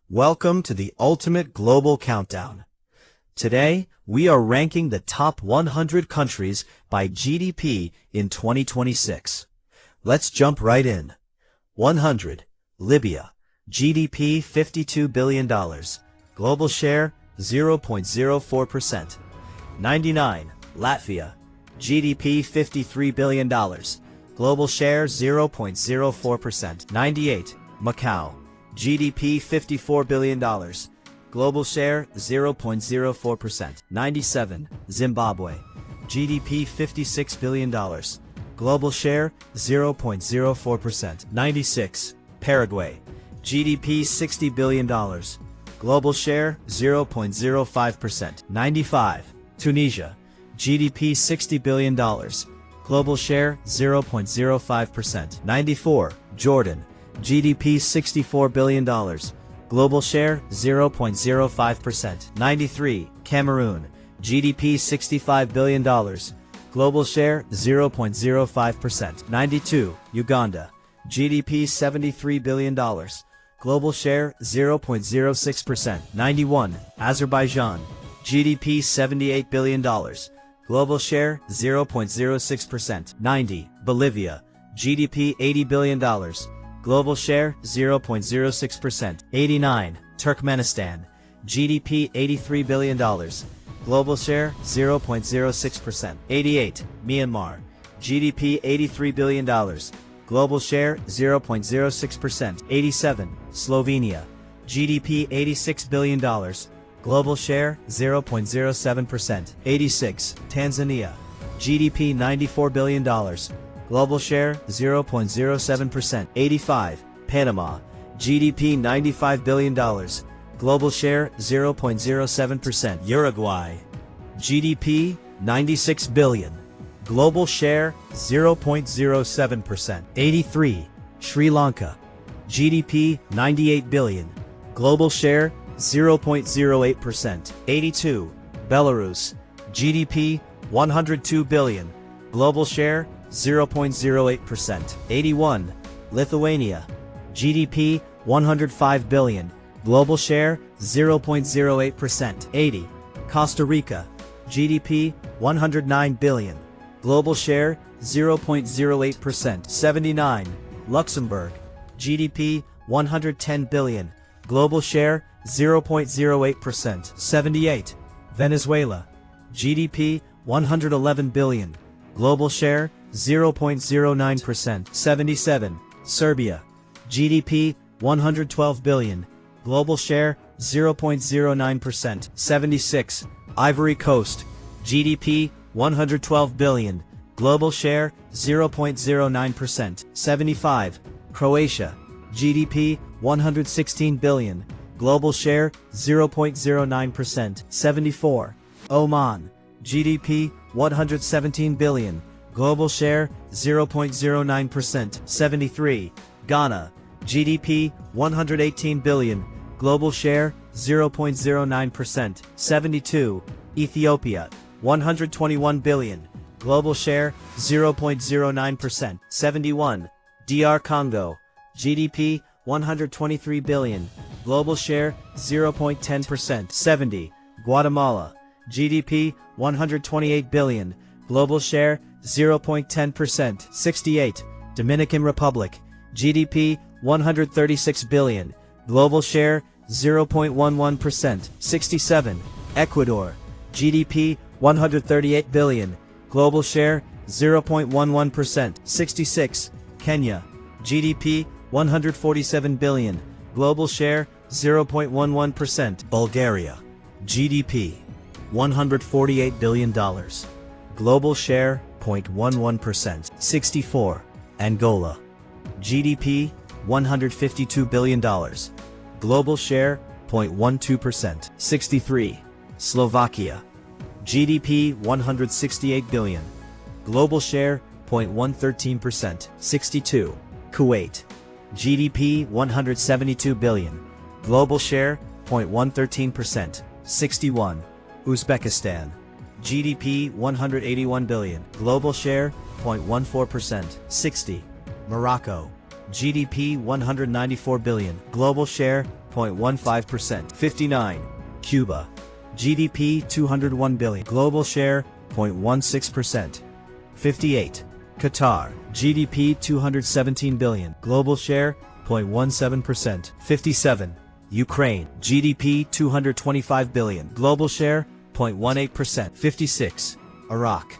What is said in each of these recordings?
Welcome to the Ultimate Global Countdown. Today, we are ranking the top 100 countries by GDP in 2026. Let's jump right in. 100. Libya. GDP $52 billion. Global share 0.04%. 99. Latvia. GDP $53 billion. Global share 0.04%. 98. Macau. GDP $54 billion. Global share 0.04%. 97. Zimbabwe. GDP $56 billion. Global share 0.04%. 96. Paraguay. GDP $60 billion. Global share 0.05%. 95. Tunisia. GDP $60 billion. Global share 0.05%. 94. Jordan. GDP $64 billion. Global share 0.05%. 93. Cameroon. GDP $65 billion. Global share 0.05%. 92. Uganda. GDP $73 billion. Global share 0.06%. 91. Azerbaijan. GDP $78 billion. Global share 0.06%. 90. Bolivia. GDP $80 billion. Global share 0.06%. 89. Turkmenistan. GDP $83 billion. Global share 0.06%. 88. Myanmar. GDP $83 billion. Global share 0.06%. 87. Slovenia. GDP $86 billion. Global share 0.07%. 86. Tanzania. GDP $94 billion. Global share 0.07%. 85. Panama. GDP $95 billion. Global share 0.07%. Uruguay. GDP $96 billion. Global share 0.07%. 83. Sri Lanka. GDP $98 billion. Global share 0.08%. 82. Belarus. GDP $102 billion. Global share 0.08%. 81. Lithuania. GDP $105 billion. Global share 0.08%. 80. Costa Rica. GDP $109 billion. Global share 0.08%. 79. Luxembourg. GDP $110 billion. Global share 0.08%. 78. Venezuela. GDP $111 billion. Global share 0.09%. 77. Serbia. GDP $112 billion. Global share 0.09%. 76. Ivory Coast. GDP $112 billion. Global share 0.09%. 75. Croatia. GDP $116 billion. Global share 0.09%. 74. Oman. GDP $117 billion. Global share 0.09%. 73. Ghana. GDP $118 billion. Global share 0.09%. 72. Ethiopia. $121 billion. Global share 0.09%. 71. DR Congo. GDP $123 billion. Global share 0.10%. 70. Guatemala. GDP $128 billion. Global share 0.10%. 68. Dominican Republic. GDP $136 billion. Global share 0.11%. 67. Ecuador. GDP $138 billion. Global share 0.11%. 66. Kenya. GDP $147 billion. Global share 0.11%. Bulgaria. GDP $148 billion. Global share 0.11%. 64. Angola. GDP $152 billion. Global share 0.12%. 63. Slovakia. GDP $168 billion. Global share 0.13%. 62. Kuwait. GDP $172 billion. Global share 0.13%. 61. Uzbekistan. GDP $181 billion. Global share 0.14%. 60. Morocco. GDP $194 billion. Global share 0.15%. 59. Cuba. GDP $201 billion. Global share 0.16%. 58. Qatar. GDP $217 billion. Global share 0.17%. 57. Ukraine. GDP $225 billion. Global share 0.18%. 56. Iraq.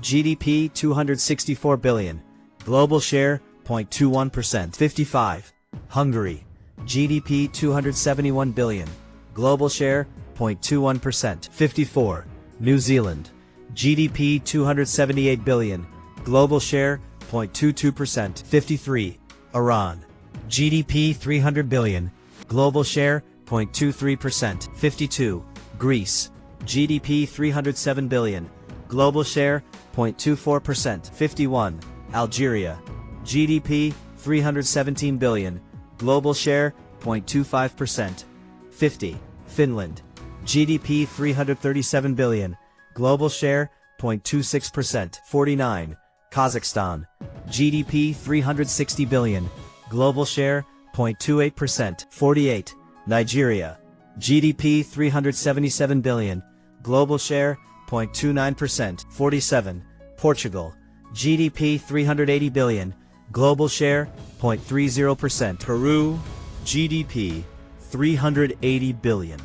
GDP $264 billion. Global share 0.21%. 55. Hungary. GDP $271 billion. Global share 0.21%. 54. New Zealand. GDP $278 billion. Global share 0.22%. 53. Iran. GDP $300 billion. Global share 0.23%. 52. Greece. GDP $307 billion. Global share 0.24%. 51. Algeria. GDP $317 billion. Global share 0.25%. 50. Finland. GDP $337 billion. Global share 0.26%. 49. Kazakhstan. GDP $360 billion. Global share 0.28%. 48. Nigeria. GDP $377 billion. Global share 0.29%. 47. Portugal. GDP $380 billion. Global share 0.30%. Peru. GDP $380 billion.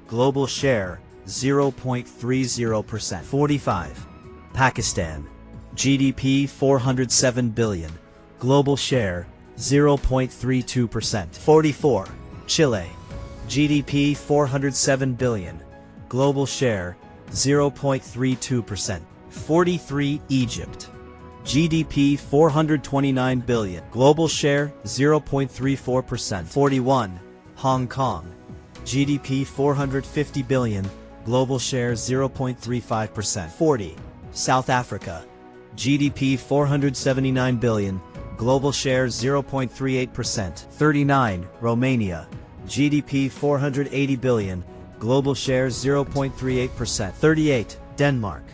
Global share 0.30%. 45. Pakistan. GDP $407 billion. Global share 0.32%. 44. Chile. GDP $407 billion. Global share 0.32%. 43. Egypt. GDP $429 billion. Global share 0.34%. 41. Hong Kong. GDP $450 billion. Global share 0.35%. 40. South Africa. GDP $479 billion. Global share 0.38%. 39. Romania. GDP $480 billion. Global share 0.38%. 38. Denmark.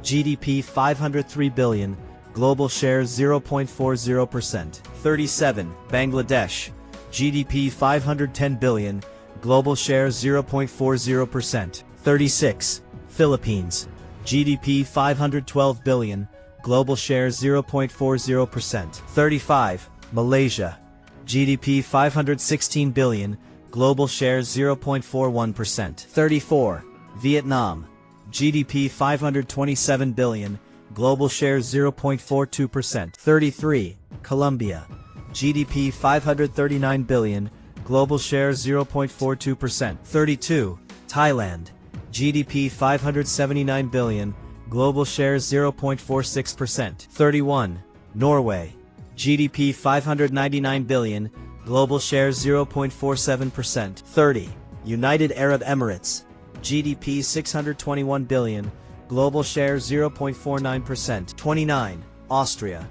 GDP $503 billion. Global share 0.40%. 37. Bangladesh. GDP $510 billion. Global share 0.40%. 36. Philippines. GDP $512 billion. Global share 0.40%. 35. Malaysia. GDP $516 billion. Global share 0.41%. 34. Vietnam. GDP $527 billion. Global share 0.42%. 33. Colombia. GDP $539 billion. Global share 0.42%. 32. Thailand. GDP $579 billion. Global share 0.46%. 31. Norway. GDP $599 billion. Global share 0.47%. 30. United Arab Emirates. GDP $621 billion. Global share 0.49%. 29. Austria.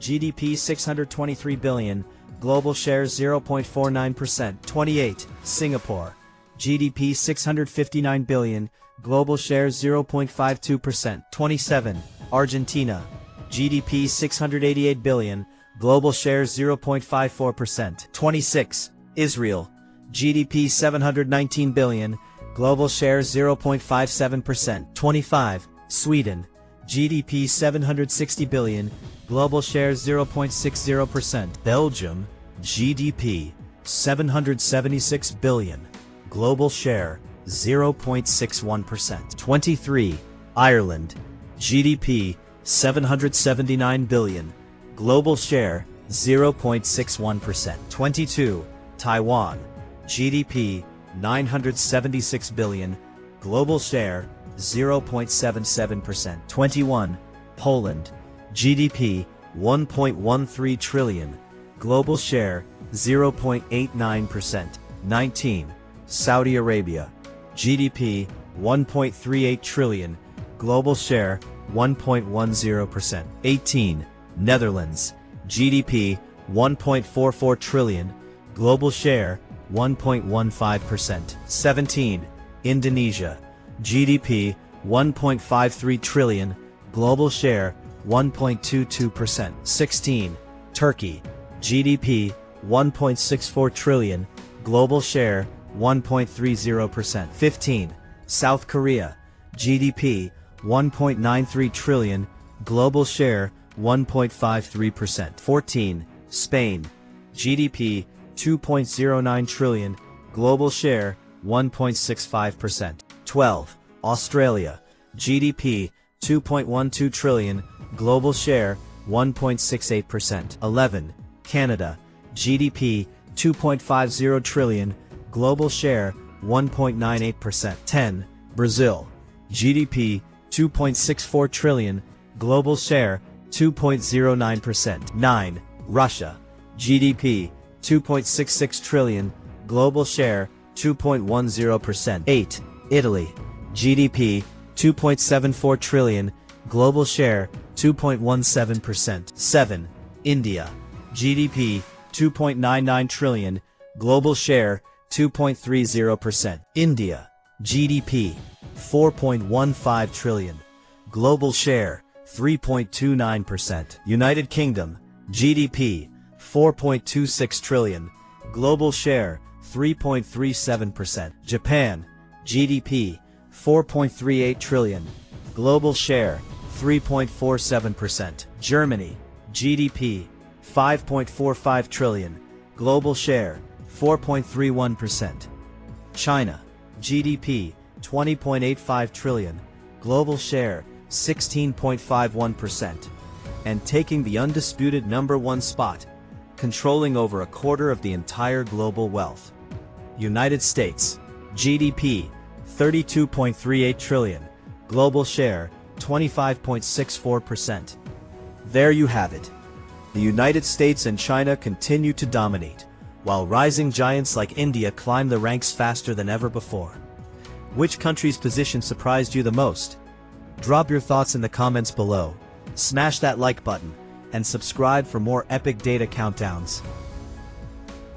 GDP $623 billion. Global share 0.49%. 28. Singapore. GDP $659 billion. Global share 0.52%. 27. Argentina. GDP $688 billion. Global share 0.54%. 26. Israel. GDP $719 billion. Global share 0.57%. 25. Sweden. GDP $760 billion. Global share 0.60%. Belgium. GDP $776 billion. Global share 0.61%. 23. Ireland. GDP $779 billion. Global share 0.61%. 22. Taiwan. GDP $976 billion. Global share 0.77%. 21. Poland. GDP $1.13 trillion. Global share 0.89%. 19. Saudi Arabia. GDP $1.38 trillion. Global share 1.10%. 18. Netherlands. GDP $1.44 trillion. Global share 1.15%. 17. Indonesia. GDP $1.53 trillion. Global share 1.22%. 16. Turkey. GDP $1.64 trillion. Global share 1.30%. 15. South Korea, GDP, 1.93 trillion, global share, 1.53%. 14. Spain, GDP, 2.09 trillion, global share, 1.65%. 12. Australia, GDP, 2.12 trillion, global share, 1.68%. 11. Canada, GDP, 2.50 trillion, global share, 1.98%. 10. Brazil, GDP, 2.64 trillion, global share, 2.09%. 9. Russia, GDP, 2.66 trillion, global share, 2.10%. 8. Italy, GDP, 2.74 trillion, global share, 2.17%. 7. India, GDP, 2.99 trillion, global share, 2.30%. India, GDP, 4.15 trillion, global share, 3.29%. United Kingdom, GDP, 4.26 trillion, global share, 3.37%. Japan, GDP, 4.38 trillion, global share, 3.47%. Germany, GDP, 5.45 trillion, global share, 4.31%. China, GDP, 20.85 trillion, global share, 16.51%. And taking the undisputed #1 spot, controlling over a quarter of the entire global wealth. United States, GDP, 32.38 trillion, global share, 25.64%. There you have it. The United States and China continue to dominate, while rising giants like India climb the ranks faster than ever before. Which country's position surprised you the most? Drop your thoughts in the comments below, smash that like button, and subscribe for more epic data countdowns.